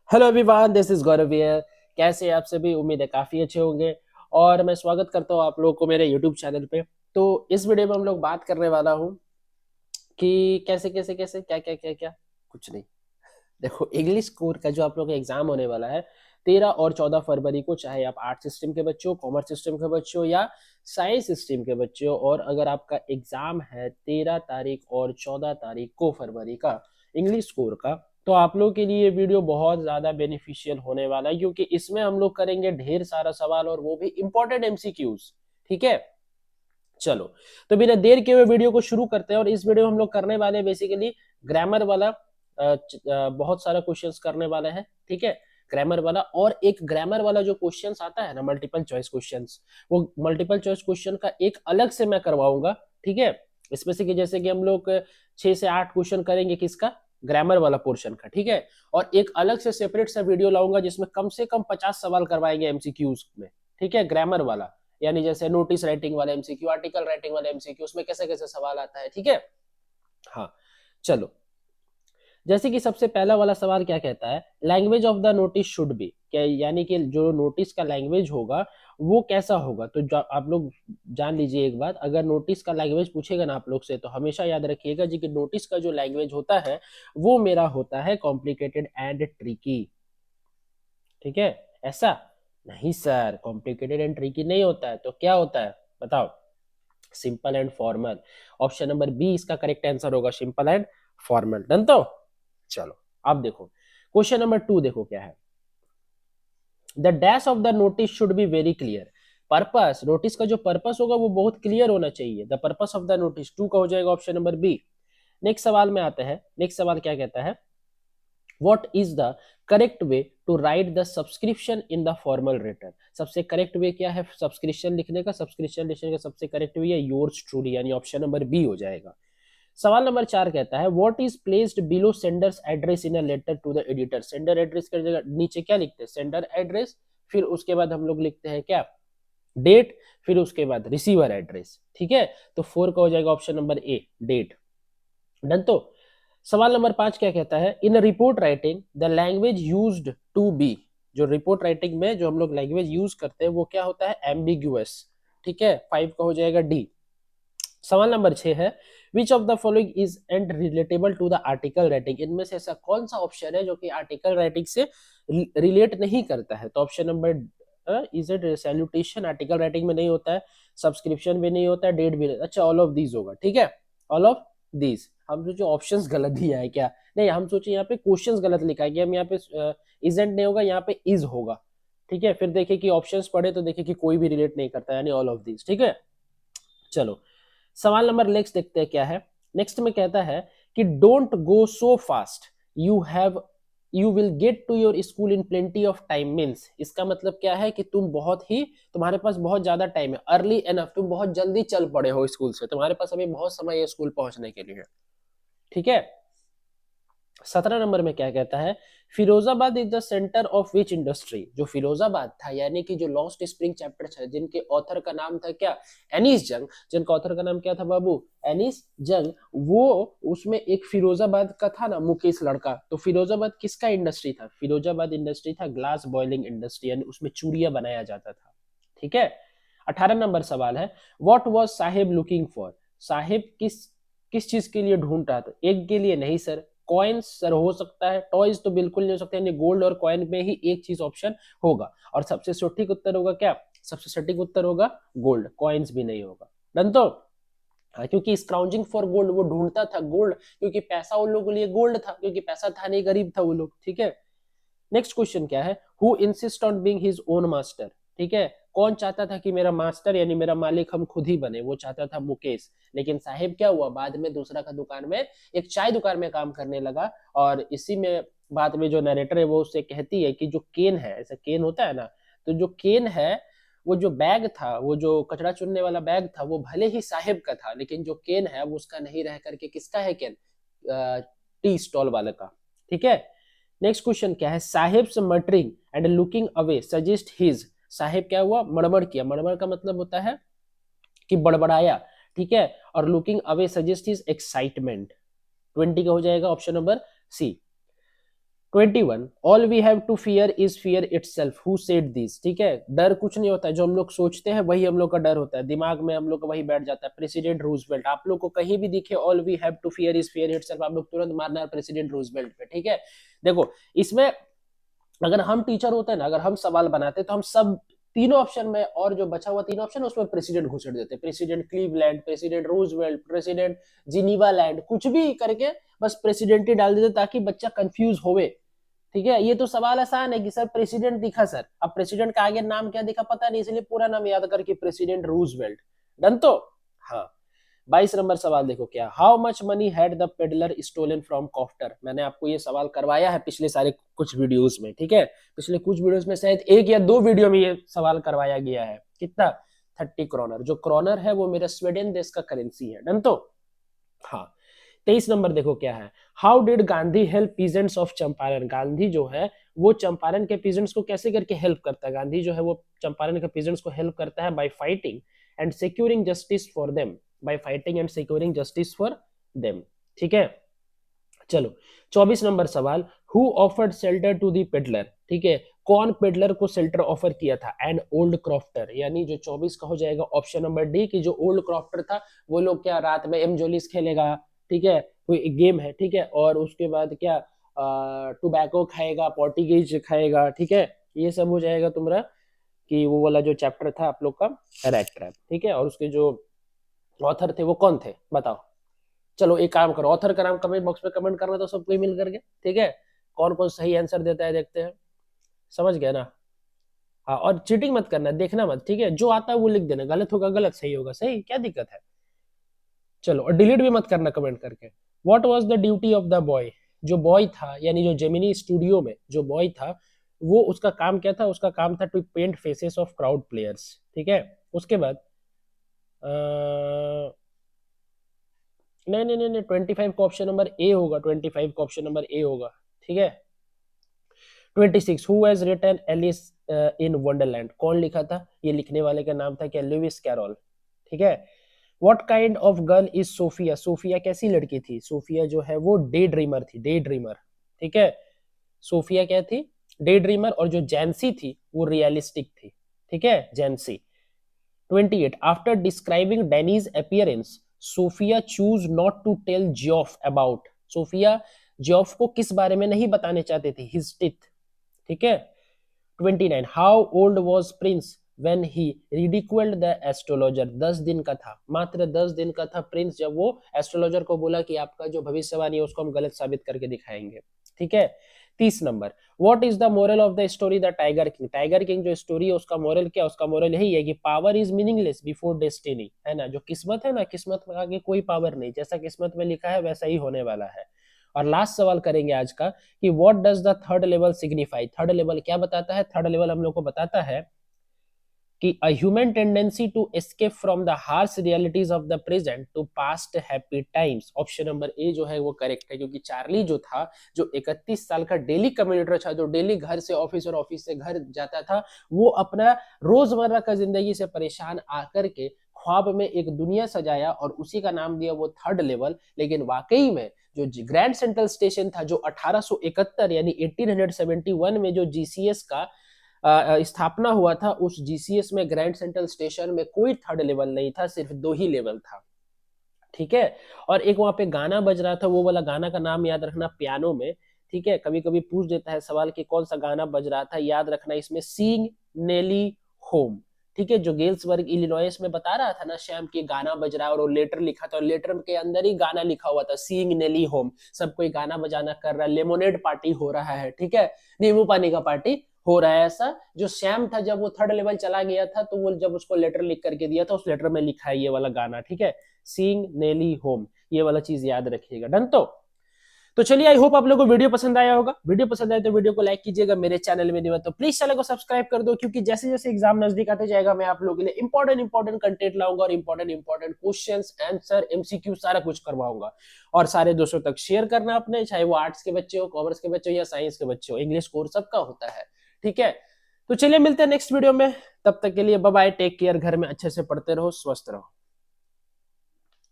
Hello everyone, this is Gaurav here. कैसे हैं आप सभी? उम्मीद है काफ़ी अच्छे होंगे। और मैं स्वागत करता हूँ आप लोगों को मेरे यूट्यूब चैनल पे। तो इस वीडियो में हम लोग बात करने वाला हूँ कि कैसे कैसे कैसे क्या क्या क्या क्या कुछ नहीं। देखो, इंग्लिश कोर का जो आप लोग का एग्जाम होने वाला है 13 और 14 फरवरी को, चाहे आप आर्ट सिस्टम के बच्चे हो, कॉमर्स सिस्टम के बच्चे हो या साइंस स्ट्रीम के बच्चे हो, और अगर आपका एग्जाम है 13 तारीख और 14 तारीख को फरवरी का इंग्लिश कोर का, तो आप लोग के लिए ये वीडियो बहुत ज्यादा बेनिफिशियल होने वाला है, क्योंकि इसमें हम लोग करेंगे ढेर सारा सवाल और वो भी इंपॉर्टेंट एमसीक्यूज। ठीक है, चलो। तो बिना देर के हुए वीडियो को शुरू करते हैं। और इस वीडियो में हम लोग करने वाले हैं बेसिकली ग्रामर वाला, बहुत सारा क्वेश्चंस करने वाले हैं। ठीक है, ग्रामर वाला। और एक ग्रामर वाला जो क्वेश्चंस आता है ना, मल्टीपल चॉइस क्वेश्चंस, वो मल्टीपल चॉइस क्वेश्चन का एक अलग से मैं करवाऊंगा। ठीक है, इसमें से कि जैसे कि हम लोग 6 से 8 क्वेश्चन करेंगे किसका, ग्रामर वाला पोर्शन का। ठीक है, और एक अलग से सेपरेट सा वीडियो लाऊंगा जिसमें कम से कम 50 सवाल करवाएंगे एमसीक्यूज में। ठीक है, ग्रामर वाला, यानी जैसे नोटिस राइटिंग वाला एमसीक्यू, आर्टिकल राइटिंग वाला एमसीक्यू, उसमें कैसे कैसे सवाल आता है। ठीक है, हाँ, चलो। जैसे कि सबसे पहला वाला सवाल क्या कहता है, language of the notice should B, क्या यानी कि जो नोटिस का लैंग्वेज होगा वो कैसा होगा। तो आप लोग जान लीजिए एक बात, अगर नोटिस का लैंग्वेज पूछेगा ना आप लोग से, तो हमेशा याद रखिएगा जी कि नोटिस का जो लैंग्वेज होता है वो मेरा होता है कॉम्प्लिकेटेड एंड ट्रिकी। ठीक है, ऐसा नहीं सर, कॉम्प्लिकेटेड एंड ट्रिकी नहीं होता है, तो क्या होता है बताओ? Simple and formal. Option number B इसका करेक्ट आंसर होगा, सिंपल एंड फॉर्मल। डन तो चलो, अब देखो क्वेश्चन नंबर 2, देखो क्या है। The dash of the notice should be very clear. Purpose, notice का जो पर्पस होगा वो बहुत क्लियर होना चाहिए। The purpose of the notice, two का हो जाएगा ऑप्शन नंबर बी। नेक्स्ट सवाल में आते हैं। नेक्स्ट सवाल क्या कहता है, what is the correct way to write the subscription in the formal letter। सबसे करेक्ट वे क्या है सब्सक्रिप्शन लिखने का? सब्सक्रिप्शन लिखने का सबसे करेक्ट वे है योर्स ट्रूली, यानी ऑप्शन नंबर बी हो जाएगा। सवाल नंबर 4 कहता है, what is placed below sender's address in a letter to the editor. Sender address की जगह नीचे क्या लिखते हैं? Sender address. फिर उसके बाद हम लोग लिखते हैं क्या? डेट। फिर उसके बाद रिसीवर एड्रेस। ठीक है, तो 4 का हो जाएगा option number A, date. Done तो सवाल नंबर 5 क्या कहता है, in report writing the language used to be. जो रिपोर्ट राइटिंग में जो हम लोग लैंग्वेज यूज करते हैं वो क्या होता है? एम्बिग्यूअस। ठीक है, 5 का हो जाएगा डी। सवाल नंबर 6 है, which of the following is and relatable to the article writing. इनमें से ऐसा कौन सा ऑप्शन है जो कि आर्टिकल राइटिंग से रिलेट नहीं करता है? तो option number is it salutation, article writing में नहीं होता है। सब्सक्रिप्शन भी नहीं होता है, डेट भी नहीं। अच्छा, ऑल ऑफ दीज होगा। ठीक है, ऑल ऑफ दीज। हम सोचे ऑप्शंस गलत दिया है क्या? नहीं, हम सोचे यहाँ पे क्वेश्चंस गलत लिखा है कि हम यहाँ पे इजेंट नहीं होगा, यहाँ पे इज होगा। ठीक है, फिर देखे कि ऑप्शंस पढ़े तो देखे कि कोई भी रिलेट नहीं करता, यानी ऑल ऑफ दीज। ठीक है, चलो। सवाल नंबर नेक्स्ट देखते हैं क्या है। नेक्स्ट में कहता है कि don't go so fast, you have you will get to your school in plenty of time. Means इसका मतलब क्या है कि तुम्हारे पास बहुत ज्यादा टाइम है, अर्ली एनफ, तुम बहुत जल्दी चल पड़े हो स्कूल से, तुम्हारे पास अभी बहुत समय है स्कूल पहुंचने के लिए। ठीक है, 17 नंबर में क्या कहता है, Firozabad is the centre of which industry. जो फिरोजाबाद था, यानी कि जो लॉस्ट स्प्रिंग चैप्टर था, जिनके ऑथर का नाम था क्या? एनीस जंग। जिनका ऑथर का नाम क्या था बाबू? एनीस जंग। वो उसमें एक फिरोजाबाद का था ना, मुकेश लड़का। तो फिरोजाबाद किसका इंडस्ट्री था? फिरोजाबाद इंडस्ट्री था ग्लास बॉयलिंग इंडस्ट्री, यानी उसमें चूड़िया बनाया जाता था। ठीक है, 18 नंबर सवाल है, what was Sahib looking for. Sahib किस किस चीज के लिए ढूंढ रहा था? एक के लिए नहीं सर, कॉइन्स सर हो सकता है, टॉयज तो बिल्कुल नहीं हो सकता, यानी गोल्ड और कॉइन में ही एक चीज ऑप्शन होगा। और सबसे सटीक उत्तर होगा क्या? सबसे सटीक उत्तर होगा गोल्ड, कॉइन्स भी नहीं होगा। डन तो हाँ, क्योंकि स्क्राउजिंग फॉर गोल्ड, वो ढूंढता था गोल्ड, क्योंकि पैसा उन लोगों के लिए गोल्ड था, क्योंकि पैसा था नहीं, गरीब था वो लोग। ठीक है, नेक्स्ट क्वेश्चन क्या है, who insist on being his own master. ठीक है, कौन चाहता था कि मेरा मास्टर यानी मेरा मालिक हम खुद ही बने? वो चाहता था मुकेश। लेकिन साहिब क्या हुआ, बाद में दूसरा का दुकान में, एक चाय दुकान में काम करने लगा। और इसी में बाद में जो नरेटर है वो उससे कहती है कि जो केन है, ऐसा केन होता है ना, तो जो केन है, वो जो बैग था, वो जो कचरा चुनने वाला बैग था, वो भले ही साहिब का था, लेकिन जो केन है वो उसका नहीं रह करके किसका है? केन टी स्टॉल वाले का। ठीक है, नेक्स्ट क्वेश्चन क्या है, Sahib muttering and looking away suggest his. Sahib क्या हुआ? मड़मड़ किया। मड़मड़ का मतलब होता है कि बड़बड़ाया। ठीक है, और looking away suggest his excitement. 20 का हो जाएगा option number C. 21 all we have to fear is fear itself, who said this. ठीक है, डर कुछ नहीं होता है, जो हम लोग सोचते हैं वही हम लोग का डर होता है, दिमाग में हम लोग का वही बैठ जाता है। प्रेसिडेंट रूजवेल्ट, आप लोग को कहीं भी दिखे all we have to fear is fear itself, आप लोग तुरंत मारना है प्रेसिडेंट रूजवेल्ट पे। ठीक है, देखो इसमें अगर हम टीचर होते हैं ना, अगर हम सवाल बनाते तो हम सब तीनों ऑप्शन में, और जो बचा हुआ तीनों ऑप्शन उसमें प्रेसिडेंट घुसेड़ देते, president Cleveland, president Roosevelt, president Geneva land, कुछ भी करके बस प्रेसिडेंट ही डाल देते ताकि बच्चा कंफ्यूज होवे। ठीक है, ये तो सवाल आसान है कि सर प्रेसिडेंट दिखा सर, अब प्रेसिडेंट का आगे नाम क्या दिखा पता नहीं, इसलिए पूरा नाम याद करके प्रेसिडेंट रूजवेल्ट। डन तो हाँ। 22 नंबर सवाल देखो क्या, how much money had the peddler stolen from Kofter. मैंने आपको ये सवाल करवाया है पिछले सारे कुछ वीडियोस में। ठीक है, पिछले कुछ वीडियोस में शायद 1 या 2 वीडियो में ये सवाल करवाया गया है। कितना, 30 क्रोनर। जो क्रोनर है वो मेरा स्वीडन देश का करेंसी है। डन तो हाँ। 23 नंबर देखो क्या है, how did Gandhi help peasants of Champaran. Gandhi जो है वो चंपारण के पीजेंट्स को कैसे करके हेल्प करता है, गांधी जो है वो चंपारण के पीजेंट्स को हेल्प करता है by fighting and securing justice for them, by fighting and securing justice for them. ठीक है, चलो 24 नंबर सवाल, who offered shelter to the peddler. ठीक है, कौन पेडलर को शेल्टर ऑफर किया था, एन ओल्ड क्रॉफ्टर। यानी जो 24 का हो जाएगा ऑप्शन नंबर डी की जो ओल्ड क्रॉफ्टर था वो लोग क्या रात में एम जोलिस खेलेगा। ठीक है, कोई एक गेम है। ठीक है, और उसके बाद क्या टोबैको खाएगा, पॉर्टिगेज खाएगा। ठीक है, ये सब हो जाएगा तुम्हारा कि वो वाला जो चैप्टर था आप लोग का रैट ट्रैप। ठीक है, और उसके जो ऑथर थे वो कौन थे बताओ। चलो एक काम करो, ऑथर का नाम कमेंट बॉक्स में कमेंट करना तो सबको मिल करके। ठीक है, कौन कौन सही आंसर देता है देखते हैं, समझ गया ना। हाँ, और चीटिंग मत करना, देखना मत। ठीक है, जो आता है वो लिख देना, गलत होगा गलत, सही होगा सही, क्या दिक्कत है। चलो, और डिलीट भी मत करना कमेंट करके। What was the duty of the boy. जो बॉय था यानी जो जेमिनी स्टूडियो में जो बॉय था वो उसका काम क्या था, उसका काम था to paint faces of crowd players. ठीक है, उसके बाद नहीं नहीं नहीं नहीं 25 का ऑप्शन नंबर ए होगा, 25 का ऑप्शन नंबर ए होगा। ठीक है, 26 who has written Alice in Wonderland. कौन लिखा था, ये लिखने वाले का नाम था क्या, लुइस कैरोल। ठीक है, what kind of girl is Sophia. Sophia कैसी लड़की थी, सोफिया जो है वो डे ड्रीमर थी, डे ड्रीमर। ठीक है, सोफिया क्या थी, डे ड्रीमर। और जो जैंसी थी वो रियलिस्टिक थी। ठीक है, Jansie. 28 after describing Danny's appearance Sophia choose not to tell Geoff about. Sophia Geoff को किस बारे में नहीं बताने चाहते थे, हिज टीथ। ठीक है, 29 how old was Prince when he ridiculed the astrologer. 10 दिन का था, मात्र 10 दिन का था प्रिंस जब वो एस्ट्रोलॉजर को बोला कि आपका जो भविष्यवाणी है उसको हम गलत साबित करके दिखाएंगे। ठीक है, 30 number, what is the moral of the story the tiger king. Tiger king जो स्टोरी है उसका मोरल क्या, उसका मोरल यही है कि power is meaningless before destiny. है ना, जो किस्मत है ना, किस्मत में आगे कोई पावर नहीं, जैसा किस्मत में लिखा है वैसा ही होने वाला है। और लास्ट सवाल करेंगे आज का कि what does the third level signify. Third level क्या बताता है, थर्ड लेवल हम लोग को बताता है कि a human tendency to escape from the harsh realities of the present to past happy times. Option number A जो है वो करेक्ट है, क्योंकि चार्ली जो था, जो 31 साल का डेली कम्यूटर था, जो डेली घर से ऑफिस और ऑफिस से घर जाता था, वो अपना रोजमर्रा का जिंदगी से परेशान आकर के ख्वाब में एक दुनिया सजाया और उसी का नाम दिया वो थर्ड लेवल। लेकिन वाकई में जो ग्रैंड सेंट्रल स्टेशन था, जो 1871 यानी 1871 में जो जीसीएस का स्थापना हुआ था, उस जीसीएस में ग्रैंड सेंट्रल स्टेशन में कोई थर्ड लेवल नहीं था, सिर्फ 2 ही लेवल था। ठीक है, और एक वहां पे गाना बज रहा था, वो वाला गाना का नाम याद रखना, पियानो में। ठीक है, कभी कभी पूछ देता है सवाल कि कौन सा गाना बज रहा था, याद रखना इसमें सीइंग नेली होम। ठीक है, जो गेल्सबर्ग इलिनॉइस में बता रहा था ना श्याम की गाना बज रहा है, और वो लेटर लिखा था और लेटर के अंदर ही गाना लिखा हुआ था सीइंग नेली होम। सब कोई गाना बजाना कर रहा है, लेमोनेड पार्टी हो रहा है। ठीक है, नींबू पानी का पार्टी हो रहा है। ऐसा जो श्याम था जब वो थर्ड लेवल चला गया था तो वो जब उसको लेटर लिख करके दिया था, उस लेटर में लिखा है ये वाला गाना। ठीक है, सीइंग नेली होम, ये वाला चीज याद रखिएगा। डन तो चलिए, आई होप आप लोगों को वीडियो पसंद आया होगा। वीडियो पसंद आए तो वीडियो को लाइक कीजिएगा, मेरे चैनल में नहीं हो तो प्लीज चैनल को सब्सक्राइब कर दो, क्योंकि जैसे जैसे एग्जाम नजदीक आते जाएगा मैं आप लोगों के लिए इंपॉर्टेंट कंटेंट लाऊंगा और इंपॉर्टेंट क्वेश्चंस आंसर एमसीक्यू सारा कुछ करवाऊंगा। और सारे दोस्तों तक शेयर करना अपने, चाहे वो आर्ट्स के बच्चे हो, कॉमर्स के बच्चे हो या साइंस के बच्चे हो, इंग्लिश कोर्स सबका होता है। ठीक है, तो चलिए मिलते हैं नेक्स्ट वीडियो में, तब तक के लिए बाय बाय, टेक केयर, घर में अच्छे से पढ़ते रहो, स्वस्थ रहो।